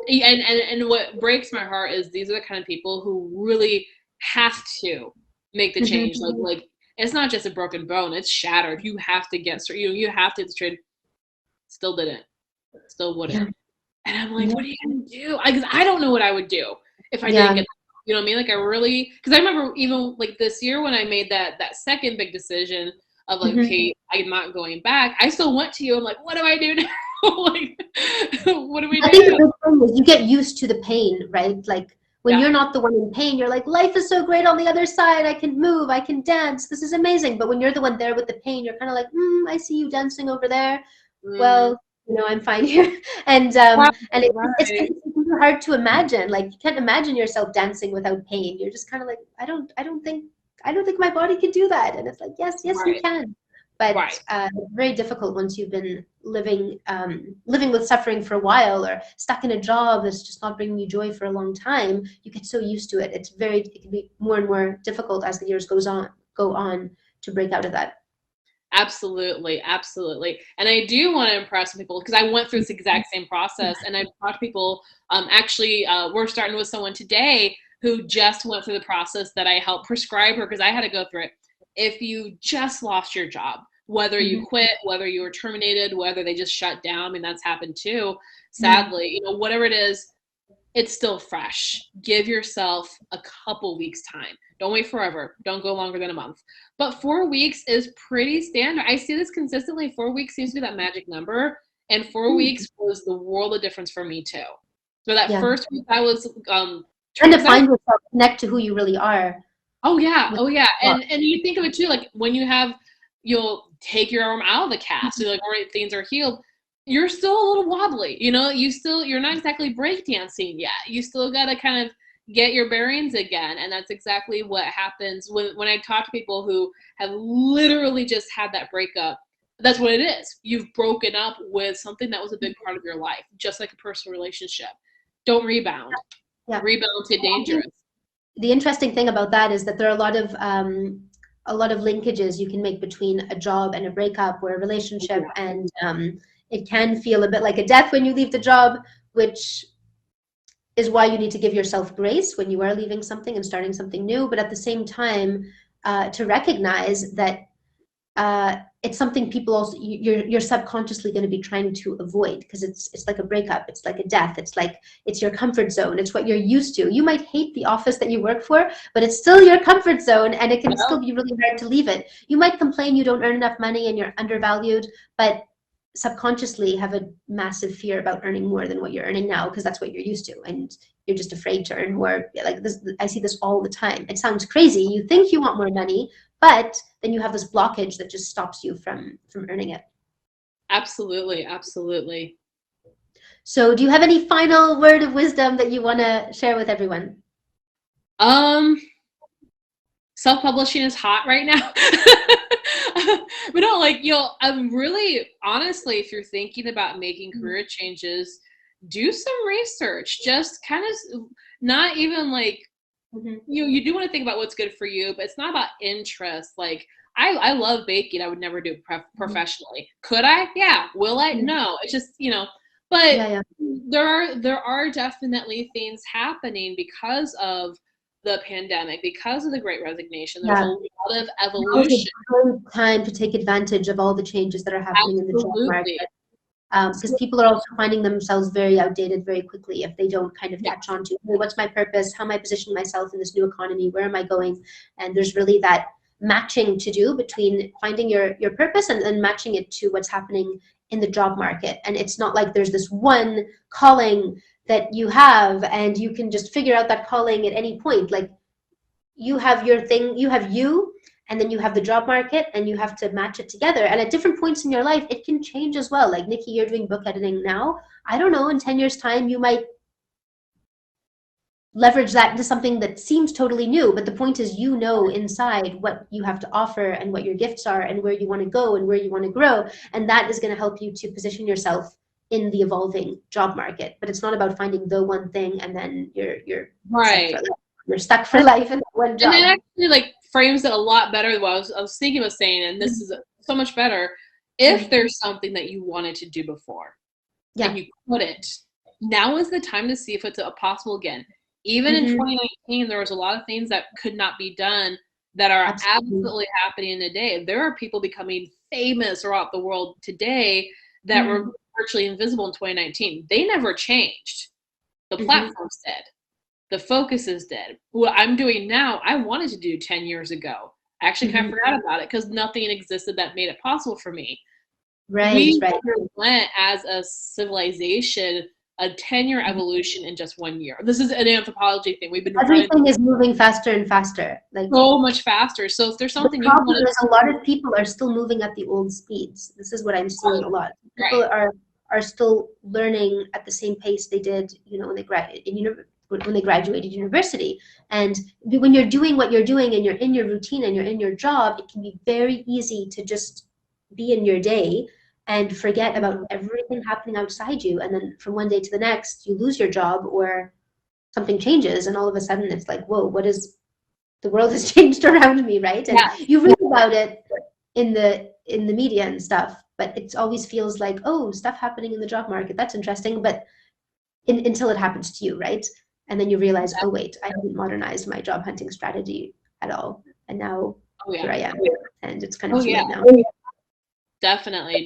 and what breaks my heart is these are the kind of people who really have to make the change. Like it's not just a broken bone; it's shattered. You have to get straight. You have to trade. Still didn't. Still wouldn't. Yeah. And I'm like, what are you gonna do? Because I don't know what I would do if I didn't Yeah. get. You know what I mean? Like I really, because I remember even like this year when I made that second big decision of like, okay, I'm not going back. I still went to you. I'm like, what do I do now? Like, what do we I think the do? big thing is you get used to the pain, right? Like when Yeah, you're not the one in pain, you're like, life is so great on the other side. I can move, I can dance. This is amazing. But when you're the one there with the pain, you're kind of like, I see you dancing over there. mm, Well, I'm fine here. And right, it's right, kind of hard to imagine. Like you can't imagine yourself dancing without pain. You're just kind of like, I don't think my body can do that. And it's like, yes, you right, can. But right. it's very difficult once you've been living with suffering for a while, or stuck in a job that's just not bringing you joy for a long time. You get so used to it. It can be more and more difficult as the years go on to break out of that. Absolutely, absolutely. And I do want to impress people because I went through this exact same process, and I've talked to people. Actually, we're starting with someone today who just went through the process that I helped prescribe her because I had to go through it. If you just lost your job, whether you Mhm. quit, whether you were terminated, whether they just shut down, I mean, that's happened too, Mhm. sadly, whatever it is, it's still fresh. Give yourself a couple weeks time. Don't wait forever. Don't go longer than a month. But 4 weeks is pretty standard. I see this consistently. 4 weeks seems to be that magic number. And 4 weeks was the world of difference for me too. So that Yeah. first week I was Trying to because I was find yourself, connect to who you really are. With oh yeah. God. And you think of it too, like when you'll take your arm out of the cast, so like where things are healed, you're still a little wobbly, you're not exactly breakdancing yet. You still gotta kind of get your bearings again. And that's exactly what happens when I talk to people who have literally just had that breakup. That's what it is. You've broken up with something that was a big part of your life, just like a personal relationship. Don't rebound. Yeah. Rebound to I think dangerous. the interesting thing about that is that there are a lot of linkages you can make between a job and a breakup or a relationship, and it can feel a bit like a death when you leave the job, which is why you need to give yourself grace when you are leaving something and starting something new. But at the same time, to recognize that it's something people also you're subconsciously going to be trying to avoid, because it's like a breakup, it's like a death, it's your comfort zone, it's what you're used to. You might hate the office that you work for, but it's still your comfort zone, and it can Yeah. still be really hard to leave it. You might complain you don't earn enough money and you're undervalued, but subconsciously have a massive fear about earning more than what you're earning now because that's what you're used to, and you're just afraid to earn more. Like this, I see this all the time. It sounds crazy. You think you want more money, but then you have this blockage that just stops you from earning it. Absolutely, absolutely. So do you have any final word of wisdom that you want to share with everyone? Self-publishing is hot right now. But no, like, I'm really, honestly, if you're thinking about making career changes, do some research. Just kind of, not even like, you do want to think about what's good for you, but it's not about interest. Like, I love baking. I would never do it professionally. Could I? Yeah. Will I? No. It's just, but Yeah. there are definitely things happening because of the pandemic, because of the Great Resignation. There's a lot of evolution. It's a good time to take advantage of all the changes that are happening in the job market. Because people are also finding themselves very outdated very quickly if they don't kind of catch on to, hey, what's my purpose? How am I positioning myself in this new economy? Where am I going? And there's really that matching to do between finding your purpose and then matching it to what's happening in the job market. And it's not like there's this one calling that you have and you can just figure out that calling at any point. Like, you have your thing, you have you, and then you have the job market, and you have to match it together. And at different points in your life, it can change as well. Like, Nikki, you're doing book editing now. I don't know, in 10 years' time, you might leverage that into something that seems totally new. But the point is, inside what you have to offer and what your gifts are and where you want to go and where you want to grow. And that is going to help you to position yourself in the evolving job market. But it's not about finding the one thing and then you're right. You're stuck for life in one job. And that actually like frames it a lot better than what I was thinking of saying, and this is so much better. If there's something that you wanted to do before and you couldn't, now is the time to see if it's possible again. Even in 2019, there was a lot of things that could not be done that are absolutely happening today. There are people becoming famous throughout the world today that were virtually invisible in 2019. They never changed. The platforms did. The focus is dead. What I'm doing now, I wanted to do 10 years ago. I actually kind of forgot about it because nothing existed that made it possible for me. We went as a civilization a 10-year evolution in just 1 year. This is an anthropology thing. We've been everything is moving faster and faster, like so much faster. So if there's something the problem is, a lot of people are still moving at the old speeds. This is what I'm seeing a lot. People are still learning at the same pace they did, when they graduated university. And when you're doing what you're doing and you're in your routine and you're in your job, it can be very easy to just be in your day and forget about everything happening outside you. And then from one day to the next, you lose your job or something changes, and all of a sudden it's like, whoa, the world has changed around me, right? And you read about it in the media and stuff, but it always feels like, oh, stuff happening in the job market, that's interesting, but until it happens to you, right? And then you realize, oh wait, I haven't modernized my job hunting strategy at all, and now here I am, and it's kind of too late now. Definitely.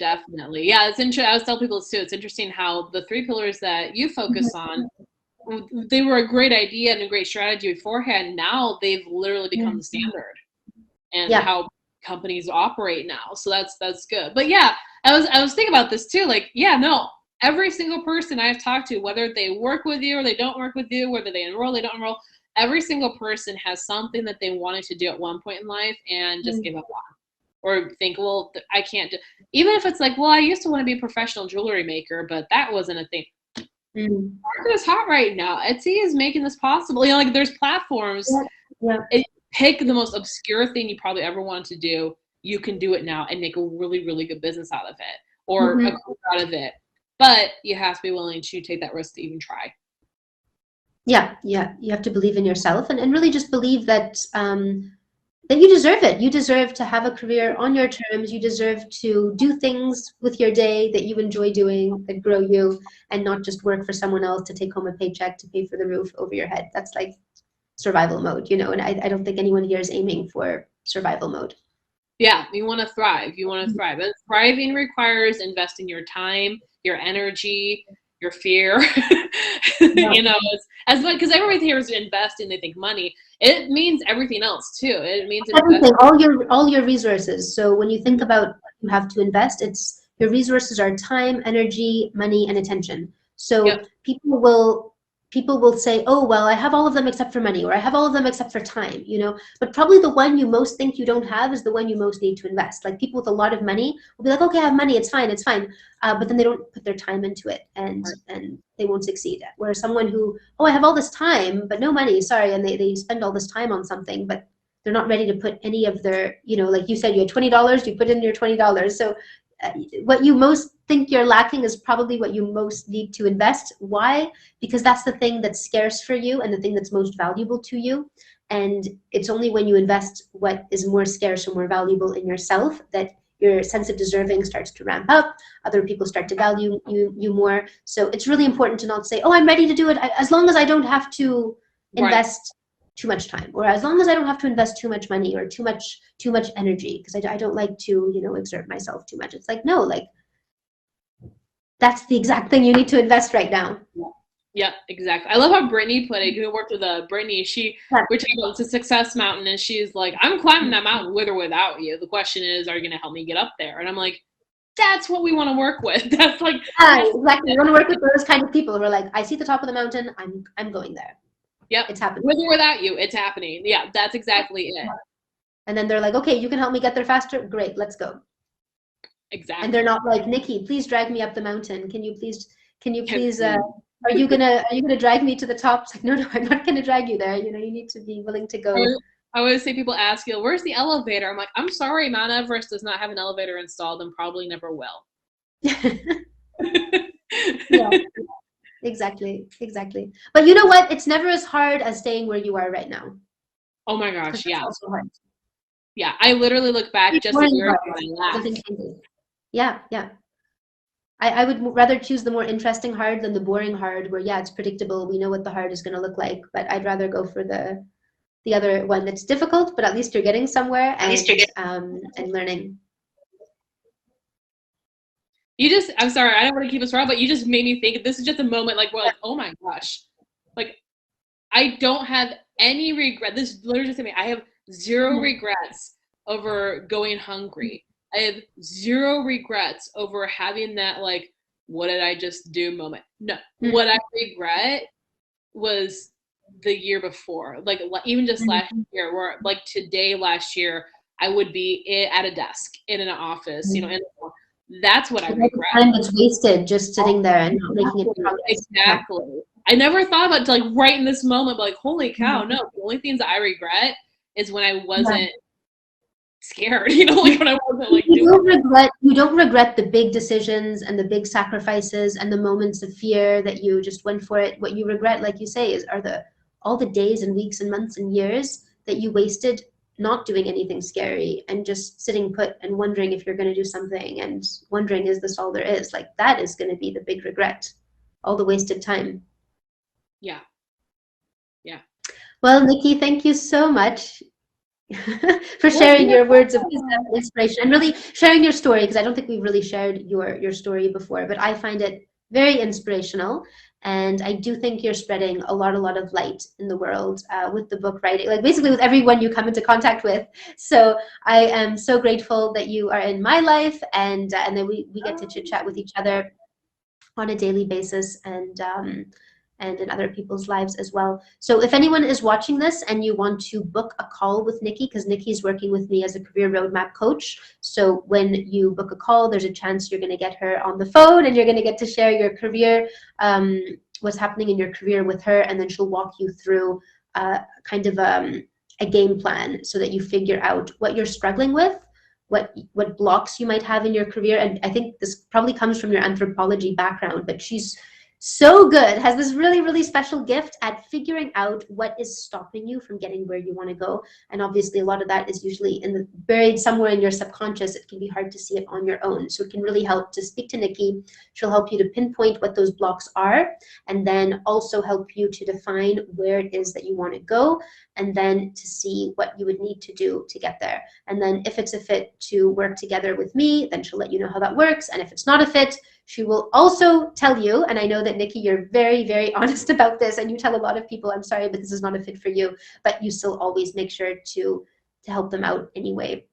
Yeah, it's interesting. I always tell people too, it's interesting how the 3 pillars that you focus on, they were a great idea and a great strategy beforehand. Now they've literally become the standard and how companies operate now. So that's good. But yeah, I was thinking about this too. Like, every single person I've talked to, whether they work with you or they don't work with you, whether they enroll, they don't enroll, every single person has something that they wanted to do at one point in life and just gave up on. Or think, well, I can't do. Even if it's like, well, I used to want to be a professional jewelry maker, but that wasn't a thing. Market is hot right now. Etsy is making this possible. Like there's platforms. Pick the most obscure thing you probably ever wanted to do. You can do it now and make a really, really good business out of it or a career out of it. But you have to be willing to take that risk to even try. Yeah. You have to believe in yourself and really just believe that that you deserve it. You deserve to have a career on your terms. You deserve to do things with your day that you enjoy doing, that grow you, and not just work for someone else to take home a paycheck to pay for the roof over your head. That's like survival mode, and I don't think anyone here is aiming for survival mode. Yeah, you want to thrive. And thriving requires investing your time, your energy, your fear. It's as much because everyone here is investing. They think money. It means everything else too. It means everything, all your resources. So when you think about what you have to invest, it's Your resources are time, energy, money, and attention. So Yep. people will say, oh, well, I have all of them except for money, or I have all of them except for time, you know, but probably the one you most think you don't have is the one you most need to invest. Like people with a lot of money will be like, okay, I have money, it's fine, it's fine. But then they don't put their time into it, and they won't succeed. Whereas someone who, oh, I have all this time, but no money, sorry, and they spend all this time on something, but they're not ready to put any of their, you know, like you said, you had $20, you put in your $20. So what you most think you're lacking is probably what you most need to invest. Why? Because that's the thing that's scarce for you and the thing that's most valuable to you. And it's only when you invest what is more scarce or more valuable in yourself that your sense of deserving starts to ramp up. Other people start to value you more. So it's really important to not say, oh, I'm ready to do it as long as I don't have to invest too much time, or as long as I don't have to invest too much money or too much energy, because I don't like to, you know, exert myself too much. It's like, no, like that's the exact thing you need to invest right now. Yeah, exactly. I love how Brittany put it. You worked with Brittany. Which it's a success mountain, and she's like, I'm climbing that mountain with or without you. The question is, are you going to help me get up there? And I'm like, that's what we want to work with. That's like, exactly. You want to work with those kind of people who are like, I see the top of the mountain, I'm going there. Yep. It's happening. With or without you, it's happening. Yeah, that's exactly it. And then they're like, okay, you can help me get there faster. Great, let's go. Exactly. And they're not like, Nikki, please drag me up the mountain. Can you please, are you gonna drag me to the top? It's like, no, I'm not gonna drag you there. You know, you need to be willing to go. I always say, people ask you, where's the elevator? I'm like, I'm sorry, Mount Everest does not have an elevator installed and probably never will. Yeah. Exactly. But you know what? It's never as hard as staying where you are right now. Oh my gosh, yeah. Yeah, I literally look back just a year ago and I laugh. Yeah. I would rather choose the more interesting hard than the boring hard, where yeah, it's predictable. We know what the hard is going to look like, but I'd rather go for the other one that's difficult, but at least you're getting somewhere and learning. I'm sorry, I don't want to keep us wrong, but you just made me think, this is just a moment like, we're like, oh my gosh, like I don't have any regret. This literally just hit me. I have zero regrets over going hungry. I have zero regrets over having that, like, what did I just do moment. No, what I regret was the year before, like even just last year, where like today, last year, I would be at a desk in an office, you know, and that's what I regret. Time that's wasted just sitting there and not making it progress. Exactly. I never thought about it till, like, right in this moment, but like, holy cow, no. The only things that I regret is when I wasn't scared, you know, like when I wasn't like you don't regret the big decisions and the big sacrifices and the moments of fear that you just went for it. What you regret, like you say, are all the days and weeks and months and years that you wasted not doing anything scary and just sitting put and wondering if you're going to do something and wondering, is this all there is? Like, that is going to be the big regret, all the wasted time. Yeah. Well, Nikki, thank you so much for sharing your words of wisdom and inspiration, and really sharing your story, because I don't think we've really shared your story before, but I find it very inspirational. And I do think you're spreading a lot of light in the world with the book writing, like basically with everyone you come into contact with. So I am so grateful that you are in my life, and then we get to chit chat with each other on a daily basis, and in other people's lives as well. So if anyone is watching this and you want to book a call with Nikki, because Nikki's working with me as a career roadmap coach, so when you book a call, there's a chance you're going to get her on the phone and you're going to get to share your career, what's happening in your career with her, and then she'll walk you through kind of a game plan so that you figure out what you're struggling with, what blocks you might have in your career. And I think this probably comes from your anthropology background, but she's so good, has this really special gift at figuring out what is stopping you from getting where you want to go. And obviously a lot of that is usually buried somewhere in your subconscious. It can be hard to see it on your own. So it can really help to speak to Nikki. She'll help you to pinpoint what those blocks are, and then also help you to define where it is that you want to go, and then to see what you would need to do to get there. And then if it's a fit to work together with me, then she'll let you know how that works. And if it's not a fit, she will also tell you, and I know that Nikki, you're very honest about this, and you tell a lot of people, I'm sorry, but this is not a fit for you, but you still always make sure to help them out anyway.